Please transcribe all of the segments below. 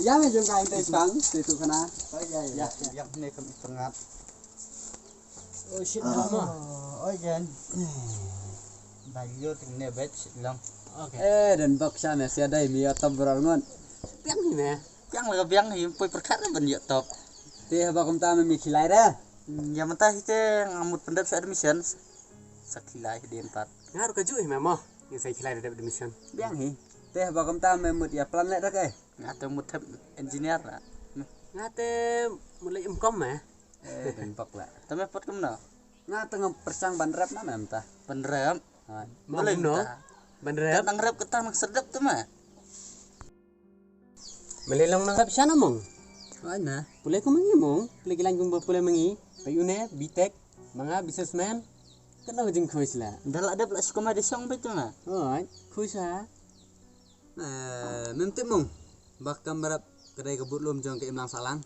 Ya me jong kain teh bang, itu kena. Ya, yang ini kami tengah. Oh shit lama. Oh jen. Bayo tinggal batch lang. Oke. Dan baksa me sia dai mi atap berangon. Piang ni meh. Yang laga biang him poi perkara ben ya top. Teh bakum ta me mi khilai dah. Ya mentah itu ngamut pendat admission. Sakilai di 4. Ngaruh ke juih meh moh. Yang saya kira ada admission. Biang hi. Teh bakum ta me mut ya plan lek dak ai. Atau mutep engineer lah. Ngate mulai imkom meh. Dan bak lah. Tapi pot kemana? Nga tengah persang ban rap na mem ta. Penrem. Boleh no. Bener. Datang rep ketang sedap tuh mah. Melelong nangkap siya namong. Mana? Pulai ko mangi mong. Pulai kilang kong pulai mangi. Payune, bitek, mga businessman. Kena ko jeng kuis lah. Dah ada belas komedi song betul mah. Oh, kuis ha. Mem tip mong. Bak kamera kedai kebut lum jong ke imlang salang.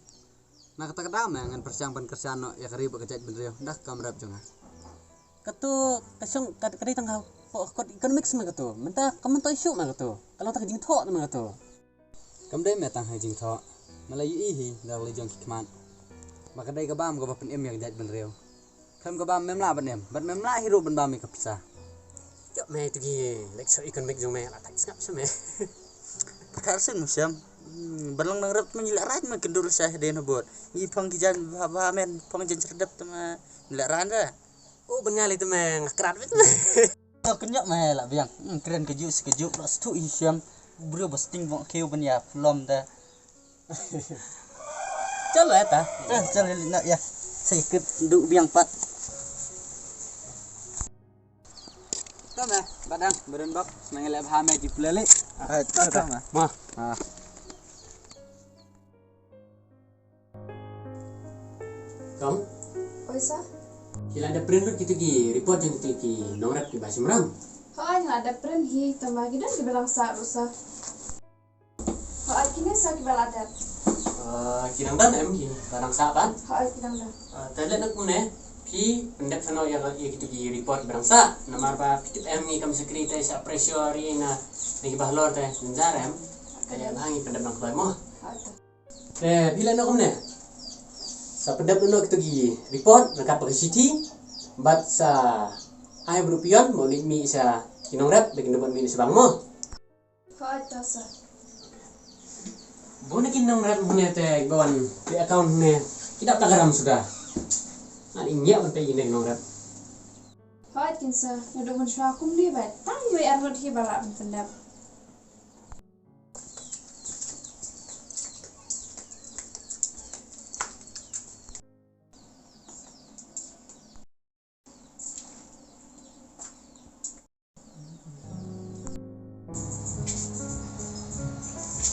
Nah kata-kata me ngan persang ban kerjaan no ya kari bak kejat bener yo. Dah kamera jong. Katu kasong kadai tangkau. Kod economics mah katu. Mentah kamu tahu isu mah katu. Kalau tak jeng thok mah katu. Kam dai me tang hai jing tho. Malayu ihi dah le jong kikman. Maka dai ka bam ka bapen em yang jat bener yo. Kam ka bam mem la ban em. Ban mem la hero ban bam ka pisah. Jok meh tu gi lecture economics jong meh lah tak ngap semeh. Perkara sen musim. Berlang nang rep menjilak raj mah kendur saya dia nabot. Ni pang kijan bah men pang jan cerdap tu mah nilak randa. Oh, bengal itu meh ngakrat itu meh. Oh kenyak mah lah biang. Keren kejuk plus tu isiam. Bro busting bang keu ben ya flom dah. Chalo eta. Jangan nak ya. Saya ikut duk biang pat. Ta me badang beren bak nang lep ha me di plele. Tak mah. Mah. Ah. Kamu? Oi sa? Kila ada print gitu gi, report yang gitu gi, nongrat di Basim Ram. Hoy ada pren hi tambah gidan di belang sa rusa. Hoy kini sa ki baladat. Kirang dan em gi, barang saban. Hoy kidang dah. Tadi nak mune, pi pendek sana yang gitu gi report barang sa. Namar ba pitip em gi kami sekreta sa pressure na lagi bahlor teh menjarem. Kaya bahangi pendek nak bay mo. Hoy. Bila nak mune? Sa pendek nak gitu gi report nak pakai city. Bat sa ay berupion mau mi sa kinongrap bagi nubat mi sa bang mo. Hoy ta sa. Bona kinongrap mune teh bawan di account ne. Tidak tagaram sudah. Ani nyak man teh ini kinongrap. Hoy kinsa ngaduk mun sya kum di ba. Tang we arot hi bala tendap.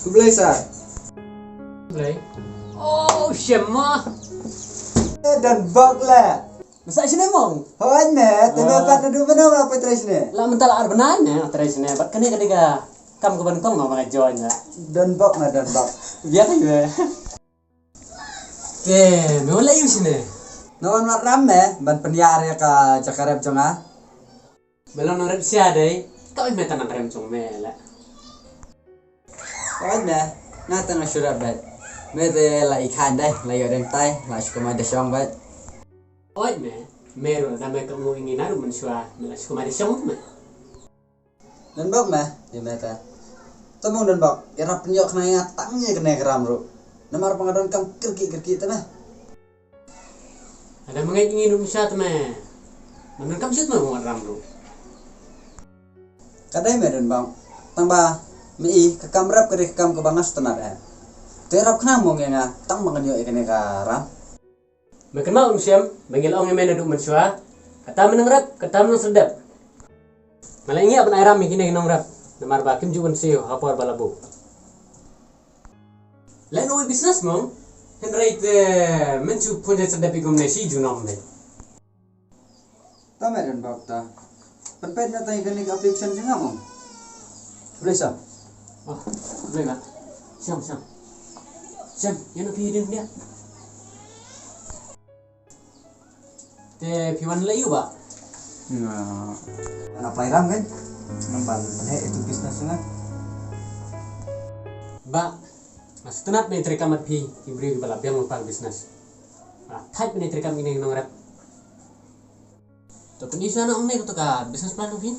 Kublai sa. Play. Oh, syemah. Dan bak la. Masa sini mong. Hoy me, teme pat na du bena apa tres ne. Lah mental ar benar ne atrás ne. Bat kene kadiga kam ke bentong mau pakai join ya. Dan bak na dan bak. Biar ya. Ke, me wala yu sini. Nawan mat ram me ban penyiar ya ka Jakarta jonga. Belum nurut sia deh. Kau ini tangan rem cung me lah. Hoy me, na tang surat bat. Me te la ikan dai, la yo dem tai, la skoma de song bat. Oi me, meru nama kamu ingin aru mensua melas kumari song me. Dan bak me, ya me ta. Tomong dan bak, ya rap penyok kena ingat tangnya kena keram ru. Namar pengadon kam kerki te me. Ada mengai ingin rumsat me. Menurut kamu sih mau ram lu. Kadai me dan bang. Tamba mi ke kamrap ke kam ke bangas tenar eh. Terap kena mong nga tang mangan yo ikene karam. Makan mau siam, bangil ong emena duk mensua. Kata menengrap, kata meneng sedap. Malah ingat apa airam mikine nongrap. Namar bakim juan siyo hapor balabu. Lain oi bisnes mong. Henry mencu punya sedap igum nasi junom me. Ta me dan bak ta. Penpen na tay kene affliction singa mong. Boleh sa? Oh, boleh ba? Siam. Siam, yan ang pihidin dia. Te piwan layu ba? Anak pelayaran kan? Nampan, itu bisnisnya. Ba, mas tunat ni trika mat pi ibri bala biang lupa bisnes. Type ni trika ini nong rep. To pun isu anak ong to ka business plan ong hin.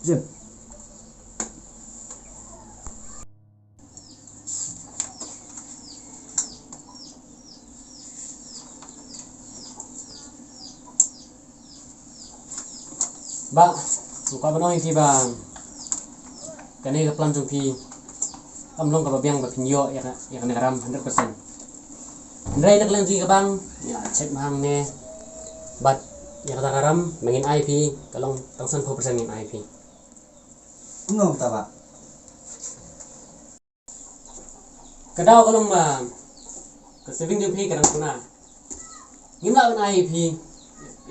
Jim. Ba, muka banoy ti ba. Kanay ka plan jong pi. Kamlong ka babiang ba pinyo ya nagaram 100%. Andray naglang ji ka bang ya check mahang ne. But ya kata karam mengin IP kalong tangsan 4% ngin IP. Ngom ta ba? Kadaw kalong ma ka saving jong pi kadang kuna. Ngimla un IP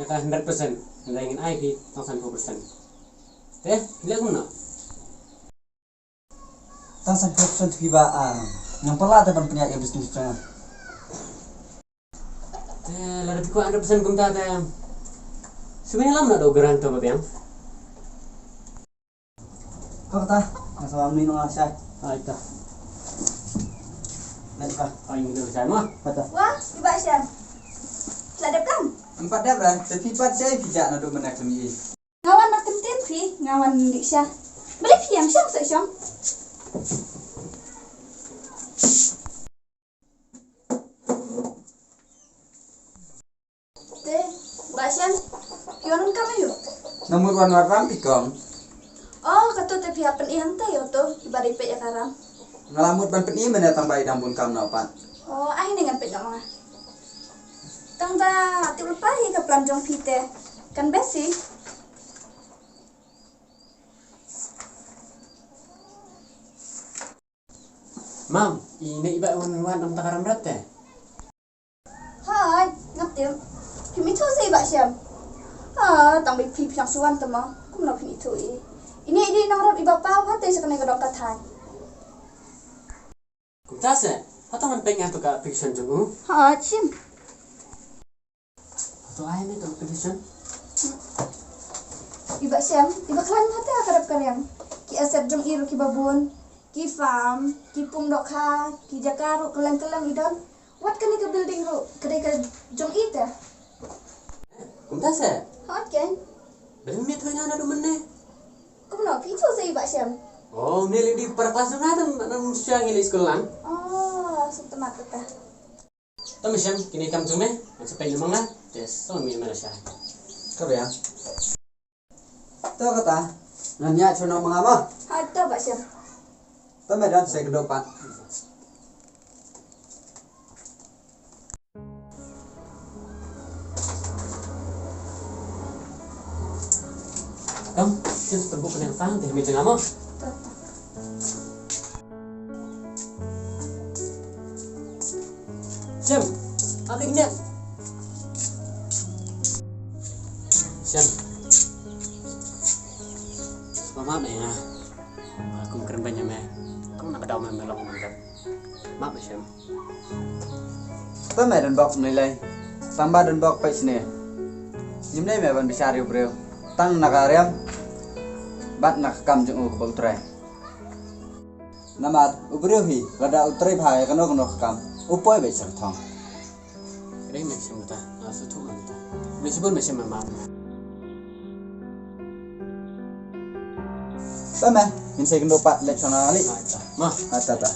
ya ka 100%. Andray ngin IP tangsan 4%. Teh, lihat kuna. Tangsan 4% piba yang pala ta ban punya ya bisnis jangan. Teh, lada piku 100% kum ta teh. Sebenarnya lam nak do garanto ba biang. Kau kata, nggak sama minum asai. Ai ta. Nanti pak. Ai ngi do sai ma. Kata. Wah, iba siam. Selada kan? 4 dah berah, tapi 4 saya pijak nak do menak kami. Ngawan nak kentin pi, ngawan di sia. Beli pi yang siang siang. Teh, basian. Kion kami yuk. Namun warna pikong. Oh, kata teh pihak penihan teh yo tuh ibari pe ya karang. Ngalamut ban peni mendatang bayi dampun kam napan. Oh, ahin dengan pe mah. Tang ta ati ulpahi ke plan jong pite. Kan besi. Mam, ini iba wan am takaram rat teh. Hai, ngatim. Pimi tu saya iba siam. Tang bi pi piang suan temo. Kum no pimi tu i. Ini nang rap iba pau hate sakane godok katai. Kum ta se. Atau man peng tu ka fiction jong. Ha, chim. Tu ai ni tu fiction. Iba siam, iba klan hate akarap karyang. Ki asep jong iru ki babun. Ki farm, ki pum dokha, ki jakaru kelang-kelang idon. Wat kani ke building ru, kedai ke jong ite. Kum ta se. Hot kan? Belum ni tu ngana do men ne. Kum no pi tu saya iba siam. Oh, ni di per kelas na nang siang ini sekolah. Oh, setemat ta. Tam siam kini kam tu me. Sampai lemang lah. Tes, so mi mana syah. Kau ya? Tahu kata, nanya cuma mengapa? Ada ba siam. Pemedan saya kedopan. Kam, jen terbuk yang sang teh meja ngamo. Siam, apa ini? Siam. Maaf ya. Aku keren banyak meh. Kamu nak kedau melong mantap. Maaf ya Siam. Pemedan bok nilai, tambah dan bok pay sini. Jimne me ban bisa riu breu. Tang nakariam, bat nak kam jeng u kebau utrai. Namat ubreu hi, lada utrai bahaya kano kam. Upoi be sertong. Keren meh Siam ta. Asu tu mantap. Meskipun masih maaf. Peme, min saya kendopat leksional ali. Mah. Atata.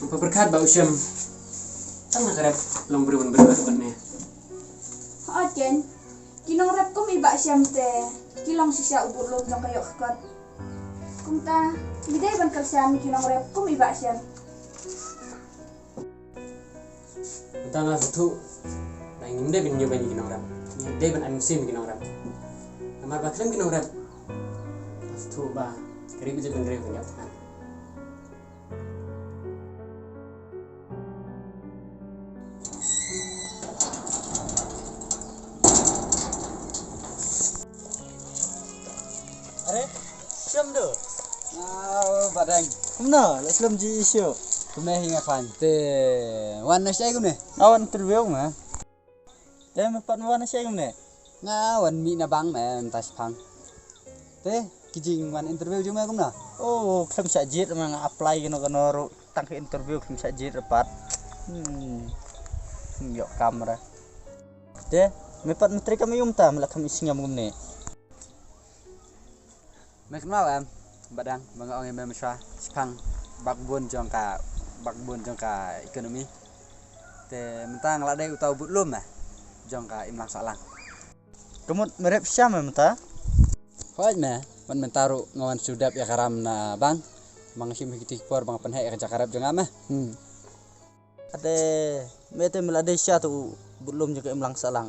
Apa berkat bau Siam. Tang nak rep long berubah ni. Hot kan? Kinong rap kum iba siam te. Kilong sisya ubur lom jong kayo kakot. Kum ta, bidai ban kersiam kinong rap kum iba siam. Kita nggak satu. Nah ini dia bin nyoba ni kinong rap. Dia bin MC kinong rap. Namar baklan kinong rap. Satu ba. Kari bisa bin grave ni apa? Are, siam do. Badang. Kumna, leslam ji isyo. Kumne hinga fan. Te, wan na siya kumne. Awan interview mah. Dia mepat wana siya kumne. ngawan mi na bang me tas phang te kijing wan interview juma kum na Oh, kem sajit mang apply keno ro tang ke interview kem sajit rapat. Yo kamera. De, mepat menteri kami umta melak kami singam gumne. me kenal em badang bang ong em mesra phang bakbun jong ka ekonomi te mentang la dai utau but lum jong ka imlang salang Kemut merep syam menta. Hoy me man mentaru ngawan sudap ya karam na bang sim hitik por bang penhe ya jakarap jong ama Ade mete melade sya tu belum juga imlang salang.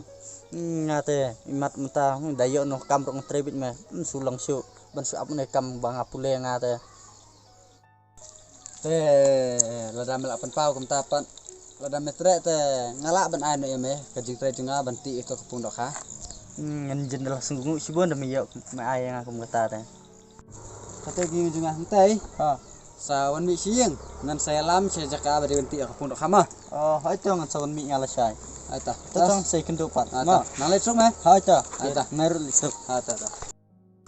Ngate imat menta dayo no kamrong trebit me sulang syu ban su apne kam bang apule ngate. te lada melak pen pau kum tapan lada metre te ngalak ban anu me kajing tre junga banti itu kepung dok ha Ngan jendela sungguh sibon demi yo me ayang aku ngata te. kate gi junga hentai Ha. sa wan mi sieng nan saya lam saya jaka bari banti kepung dok hama Oh, hai tu ngan sawan mi ngala syai. aita Tatang sai kendo pat. ma nalai truk me Hai ta. Aita. Merul lisuk. ata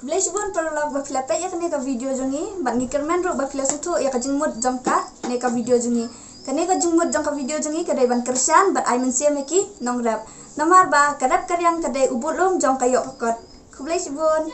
Bless bon perlog ba filate ya kene ka video jongi ban ngikermen ro ba filas itu ya ka jingmut jongka ne ka video jongi kane ka jingmut jong ka video jongi kadai ban kersan bat ai mensia meki nong rap nomar ba kadap karyang kadai ubulum jong kayo kokot ku bless bon